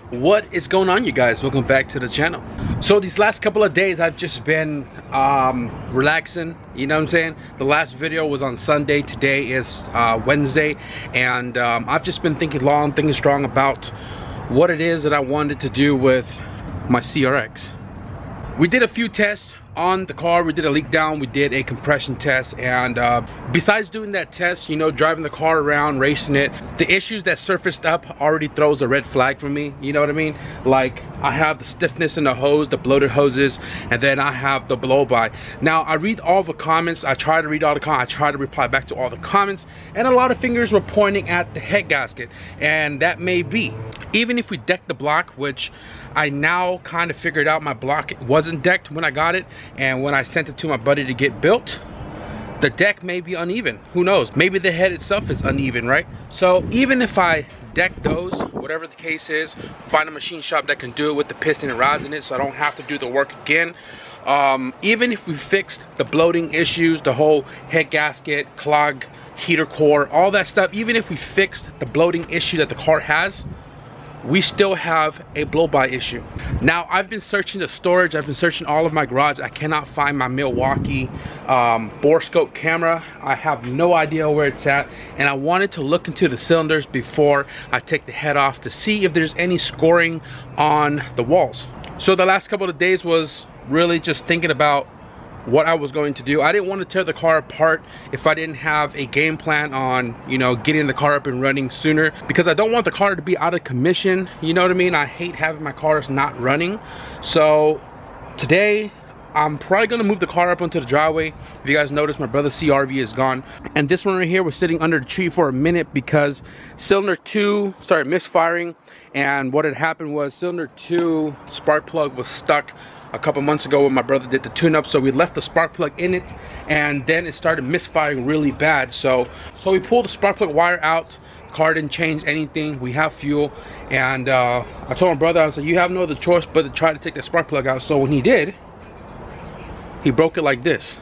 What is going on, you guys? Welcome back to the channel. So these last couple of days I've just been relaxing, you know what I'm saying? The last video was on Sunday. Today is Wednesday, and I've just been thinking long, thinking strong about what it is that I wanted to do with my CRX. We did a few tests on the car. We did a leak down, we did a compression test, and besides doing that test, you know, driving the car around, racing it, the issues that surfaced up already throws a red flag for me, you know what I mean? Like, I have the stiffness in the hose, the bloated hoses, and then I have the blow by. Now, I read all the comments, I try to read all the comments, I try to reply back to all the comments, and a lot of fingers were pointing at the head gasket, and that may be. Even if we decked the block, which I now kind of figured out my block wasn't decked when I got it, and when I sent it to my buddy to get built, the deck may be uneven. Who knows? Maybe the head itself is uneven, right? So even if I deck those, whatever the case is, find a machine shop that can do it with the piston and rods in it so I don't have to do the work again. Even if we fixed the bloating issues, the whole head gasket, clog, heater core, all that stuff, even if we fixed the bloating issue that the car has, we still have a blow-by issue. Now, I've been searching the storage, I've been searching all of my garage. I cannot find my Milwaukee bore scope camera. I have no idea where it's at, and I wanted to look into the cylinders before I take the head off to see if there's any scoring on the walls. So the last couple of days was really just thinking about what I was going to do. I didn't want to tear the car apart if I didn't have a game plan on, you know, getting the car up and running sooner, because I don't want the car to be out of commission, you know what I mean? I hate having my cars not running. So today I'm probably gonna move the car up onto the driveway. If you guys notice, my brother's CRV is gone, and this one right here was sitting under the tree for a minute because cylinder 2 started misfiring, and what had happened was cylinder 2 spark plug was stuck a couple months ago when my brother did the tune-up. So we left the spark plug in it, and then it started misfiring really bad. So we pulled the spark plug wire out. The car didn't change anything. We have fuel, and I told my brother, I was like, you have no other choice but to try to take the spark plug out. So when he did, he broke it like this,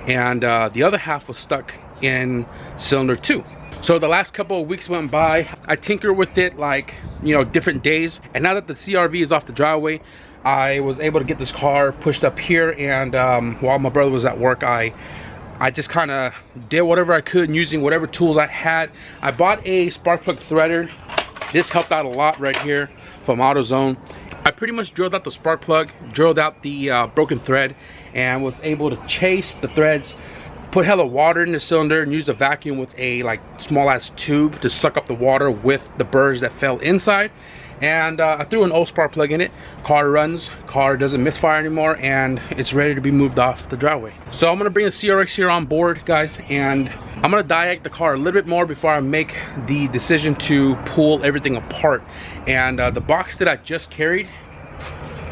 and the other half was stuck in cylinder 2. So the last couple of weeks went by. I tinkered with it, like, you know, different days, and now that the CRV is off the driveway, I was able to get this car pushed up here, and while my brother was at work, I just kind of did whatever I could using whatever tools I had. I bought a spark plug threader. This helped out a lot right here from AutoZone. I pretty much drilled out the spark plug, drilled out the broken thread, and was able to chase the threads, put hella water in the cylinder, and use a vacuum with a like small ass tube to suck up the water with the burrs that fell inside. And I threw an old spark plug in it. Car runs, car doesn't misfire anymore, and it's ready to be moved off the driveway. So I'm gonna bring the CRX here on board, guys, and I'm gonna diag the car a little bit more before I make the decision to pull everything apart. And the box that I just carried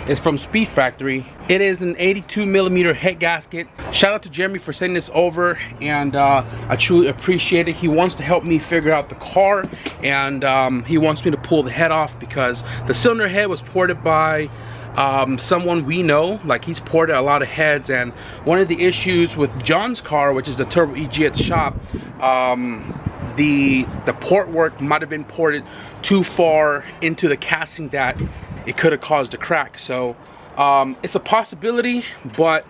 is from Speed Factory. It is an 82mm head gasket. Shout out to Jeremy for sending this over, and I truly appreciate it. He wants to help me figure out the car, and he wants me to pull the head off because the cylinder head was ported by someone we know. Like, he's ported a lot of heads, and one of the issues with John's car, which is the Turbo EG at the shop, the port work might have been ported too far into the casting that it could have caused a crack. So it's a possibility, but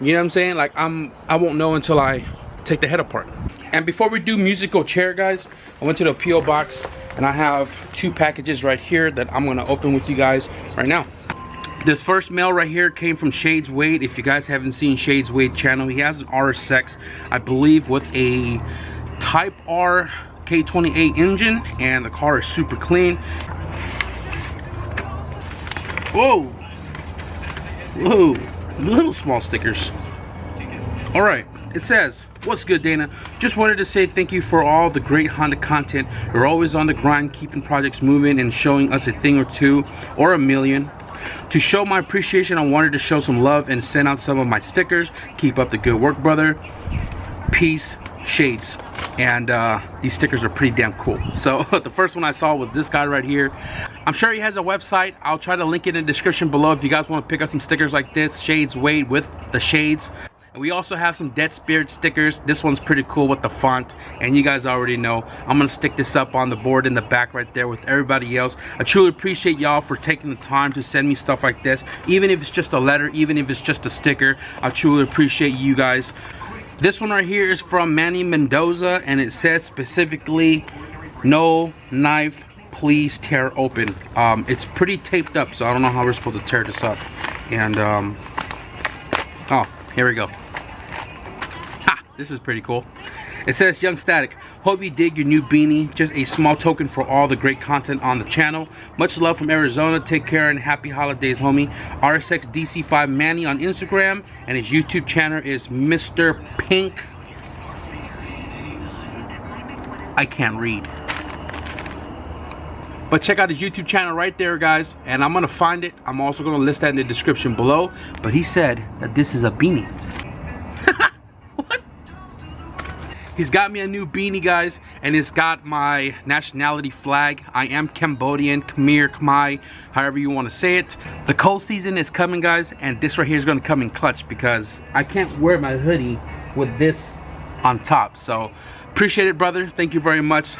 you know what I'm saying, like, I won't know until I take the head apart. And before we do musical chair, guys, I went to the PO box, and I have 2 packages right here that I'm gonna open with you guys right now. This first mail right here came from Shades Wade. If you guys haven't seen Shades Wade channel, he has an RSX, I believe, with a Type R K28 engine, and the car is super clean. Whoa, whoa, little small stickers. All right, it says, what's good, Dana? Just wanted to say thank you for all the great Honda content. You're always on the grind, keeping projects moving and showing us a thing or two or a million. To show my appreciation, I wanted to show some love and send out some of my stickers. Keep up the good work, brother. Peace, Shades. And these stickers are pretty damn cool. So the first one I saw was this guy right here. I'm sure he has a website. I'll try to link it in the description below if you guys want to pick up some stickers like this. Shades Wade with the shades. We also have some Dead Spirit stickers. This one's pretty cool with the font, and you guys already know. I'm gonna stick this up on the board in the back right there with everybody else. I truly appreciate y'all for taking the time to send me stuff like this, even if it's just a letter, even if it's just a sticker. I truly appreciate you guys. This one right here is from Manny Mendoza, and it says specifically, "No knife, please tear open." It's pretty taped up, so I don't know how we're supposed to tear this up. And oh, here we go. Ha! This is pretty cool. It says, "Young Static, hope you dig your new beanie. Just a small token for all the great content on the channel. Much love from Arizona. Take care and happy holidays, homie. RSXDC5 Manny on Instagram, and his YouTube channel is Mr. Pink." I can't read. But check out his YouTube channel right there, guys, and I'm gonna find it. I'm also gonna list that in the description below. But he said that this is a beanie. What? He's got me a new beanie, guys, and it's got my nationality flag. I am Cambodian, Khmer, Khmer, however you want to say it. The cold season is coming, guys, and this right here is gonna come in clutch because I can't wear my hoodie with this on top. So appreciate it, brother. Thank you very much.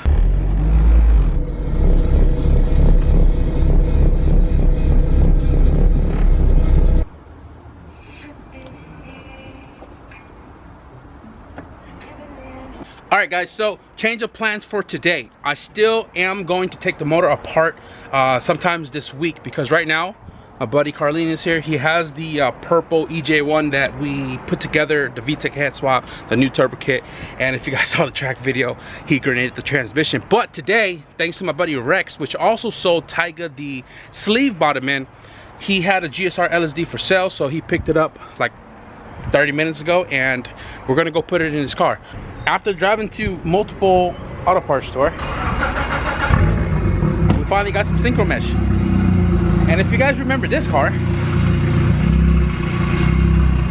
Alright guys, so change of plans for today. I still am going to take the motor apart sometimes this week, because right now my buddy Carlene is here. He has the purple EJ1 that we put together, the VTEC head swap, the new turbo kit, and if you guys saw the track video, he grenaded the transmission. But today, thanks to my buddy Rex, which also sold Taiga the sleeve bottom end, he had a GSR LSD for sale, so he picked it up like 30 minutes ago, and we're gonna go put it in his car. After driving to multiple auto parts store, we finally got some synchro mesh. And if you guys remember this car,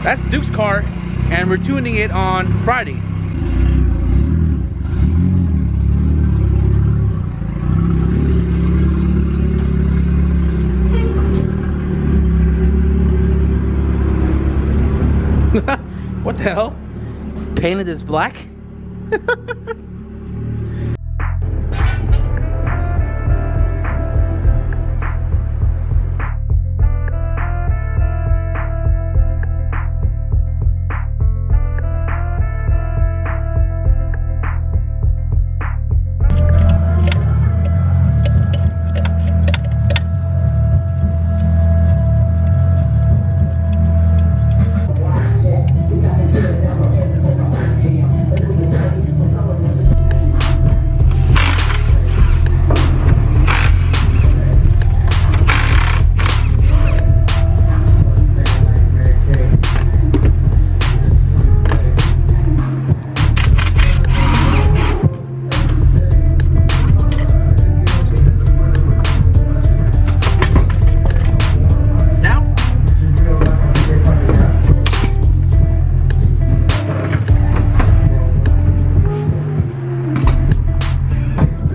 that's Duke's car, and we're tuning it on Friday. What the hell? Painted this black?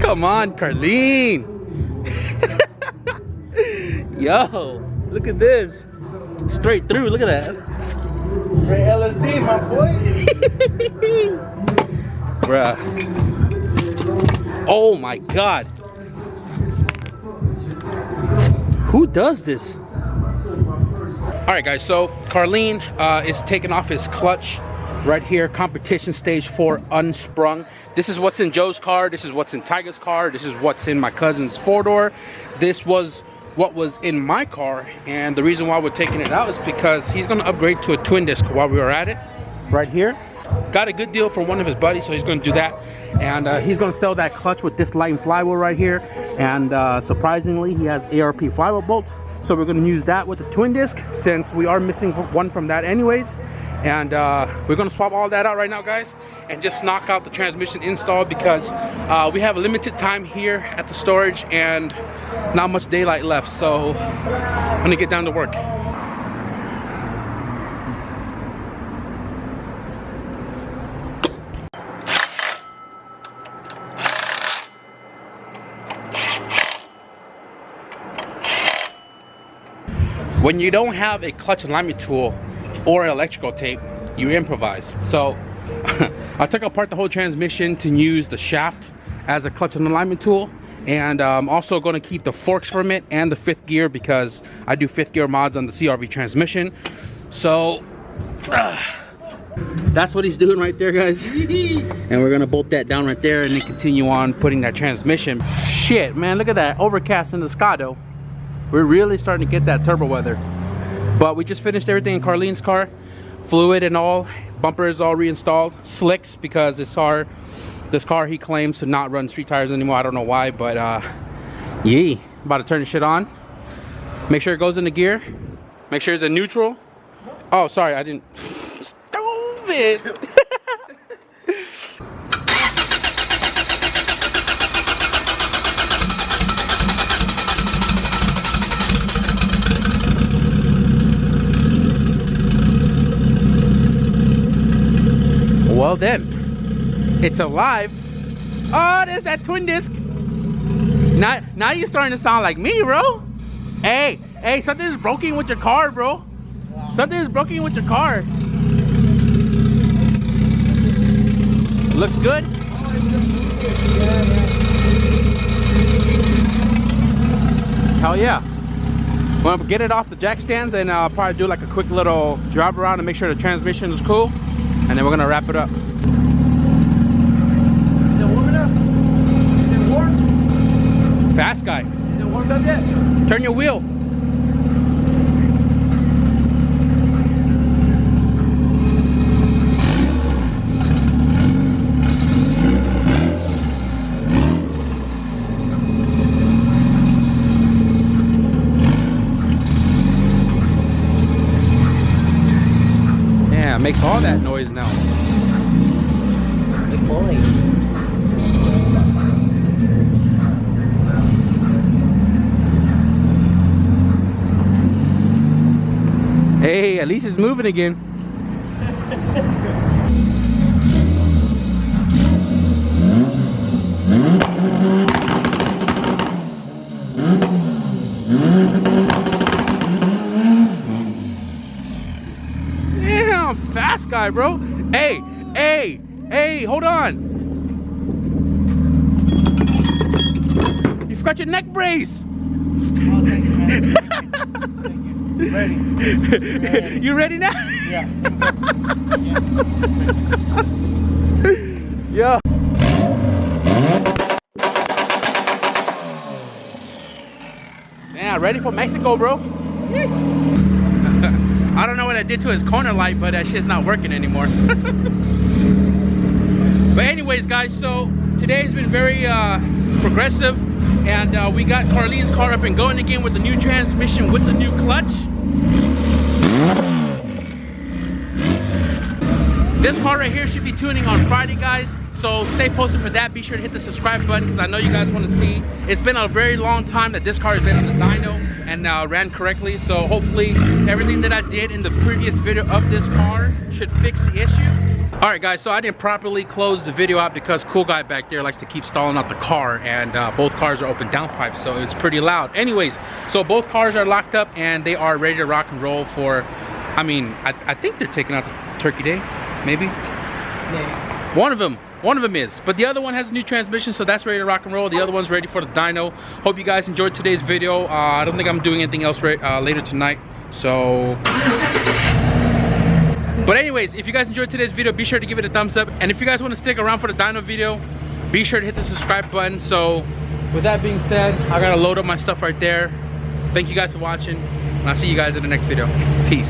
Come on, Carlene. Yo, look at this. Straight through, look at that. Straight LSD, my boy. Bruh. Oh my God. Who does this? Alright guys, so Carlene is taking off his clutch right here, competition stage 4 unsprung. This is what's in Joe's car, this is what's in Tiger's car, this is what's in my cousin's 4-door. This was what was in my car, and the reason why we're taking it out is because he's going to upgrade to a twin disc while we were at it, right here. Got a good deal from one of his buddies, so he's going to do that. And he's going to sell that clutch with this light and flywheel right here. And surprisingly, he has ARP flywheel bolts, so we're going to use that with the twin disc, since we are missing one from that anyways. And we're going to swap all that out right now, guys, and just knock out the transmission install, because we have a limited time here at the storage and not much daylight left, so I'm gonna get down to work. When you don't have a clutch alignment tool or electrical tape, you improvise. So I took apart the whole transmission to use the shaft as a clutch and alignment tool, and I'm also going to keep the forks from it and the 5th gear because I do 5th gear mods on the CRV transmission. So that's what he's doing right there, guys. And we're gonna bolt that down right there and then continue on putting that transmission. Shit, man, look at that overcast in the sky though. We're really starting to get that turbo weather. But we just finished everything in Carlene's car, fluid and all, bumpers all reinstalled, slicks, because this car he claims to not run street tires anymore. I don't know why, but yeah, about to turn the shit on. Make sure it goes into gear. Make sure it's in neutral. Oh, sorry, I didn't. Stop it. Well then, it's alive. Oh, there's that twin disc. Now you're starting to sound like me, bro. Hey, something's broken with your car, bro. Something's broken with your car. Looks good. Hell yeah. When I get it off the jack stands, then I'll probably do like a quick little drive around and make sure the transmission is cool. And then we're gonna wrap it up. Is it warm enough? Is it warm? Fast guy. Is it warmed up yet? Turn your wheel. Yeah, it makes all that noise now. Good morning. Hey, at least it's moving again. Damn, fast guy, bro. Hey, hold on. You forgot your neck brace. Oh, thank you, man. Thank you. Ready. You ready now? Yeah. Yeah. Yeah, ready for Mexico, bro. I don't know what I did to his corner light, but that shit's not working anymore. But anyways, guys, so today's been very progressive, and we got Carlene's car up and going again with the new transmission with the new clutch. This car right here should be tuning on Friday, guys, so stay posted for that. Be sure to hit the subscribe button because I know you guys want to see. It's been a very long time that this car has been on the dyno and ran correctly, so hopefully everything that I did in the previous video of this car should fix the issue. All right, guys, so I didn't properly close the video out because cool guy back there likes to keep stalling out the car, and both cars are open downpipe, so it's pretty loud. Anyways, so both cars are locked up and they are ready to rock and roll for, I mean, I think they're taking out to Turkey Day, maybe? Yeah. One of them is, but the other one has a new transmission, so that's ready to rock and roll. The other one's ready for the dyno. Hope you guys enjoyed today's video. I don't think I'm doing anything else later tonight, so. But anyways, if you guys enjoyed today's video, be sure to give it a thumbs up. And if you guys want to stick around for the dyno video, be sure to hit the subscribe button. So with that being said, I gotta load up my stuff right there. Thank you guys for watching, and I'll see you guys in the next video. Peace.